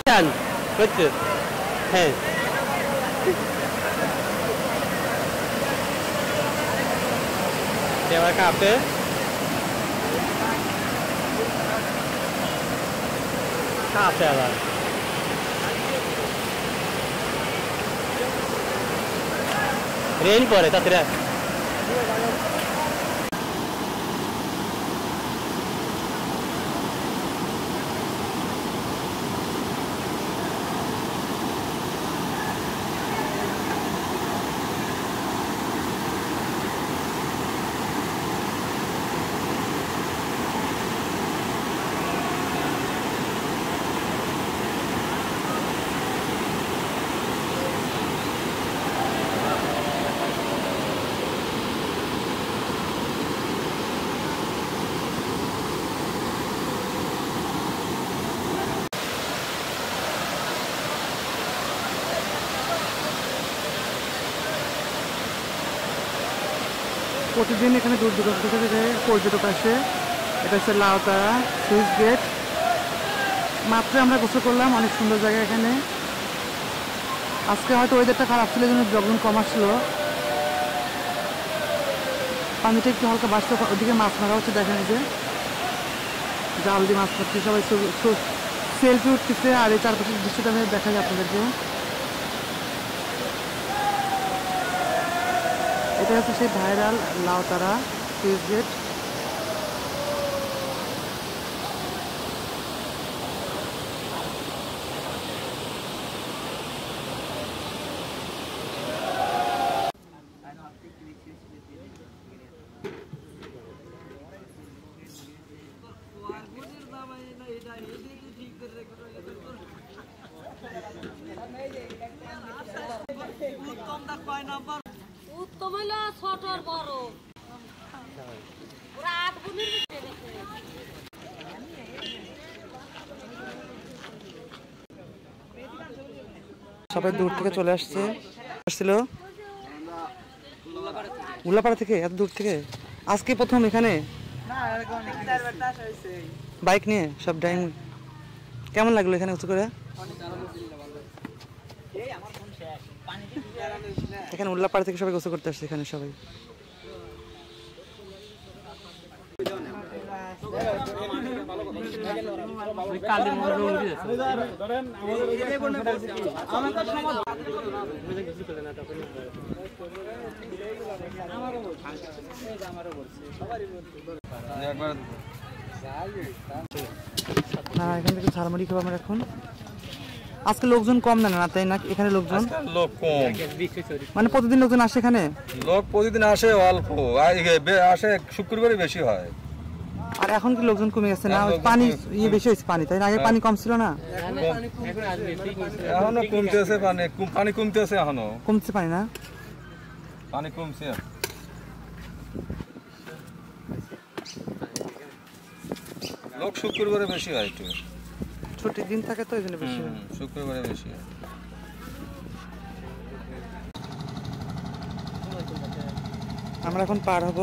চান হচ্ছে হ্যাঁ Dewa kabeh kabeh lah rain pore tatira প্রতিদিন এখানে দূর দূরান্ত থেকে পর্যটক আসে। এটা হচ্ছে লাউতারা সুইচ গেট। মাত্র আমরা গোসল করলাম, অনেক সুন্দর জায়গা এখানে। আজকে হয়তো ওয়েদারটা খারাপ ছিল, জন্য জগন কম আসলো, পানিটা একটু হালকা বাড়ছে। ওদিকে মাছ মারা হচ্ছে, দেখেন যে জাল দিয়ে মাছ মারছে, সবাই সেলফি উঠতেছে। আর এই চারপাশের দৃশ্যটা আমি দেখা যায় আপনাদেরকে। এটা হচ্ছে সেই ভাইরাল লাউতারা সুইচ গেট। উত্তম হইল ছোট বড় রাত গুনির সবাই দূর থেকে চলে আসছিল উল্লাপাড়া থেকে, এত দূর থেকে। আজকে প্রথম এখানে বাইক নিয়ে সব ড্রাইভিং। কেমন লাগলো এখানে উঁচু করে? এখানে উল্লাপাড়া থেকে সবাই গোসল করতে আসছে এখানে সবাই। না এখান থেকে ঝালমুড়ি খাবো আমরা এখন। আজকে লোকজন কম না না তাই না? এখানে লোকজন লোক কম, মানে প্রতিদিন লোকজন আসে এখানে? লোক প্রতিদিন আসে অল্প, আসে শুক্রবারে বেশি হয়। আর এখন কি লোকজন কমে গেছে না? পানি বেশি হয়েছে পানি, তাই না? আগে পানি কম ছিল না? এখনো কমতেছে পানি, পানি কমতেছে, এখনো কমছে পানি না, পানি কমছে। লোক শুক্রবারে বেশি হয়, একটু ছুটির দিন থাকে তো এই জন্য বেশি হয়। শুক্রবারে বেশি হয়। আমরা এখন পার হব।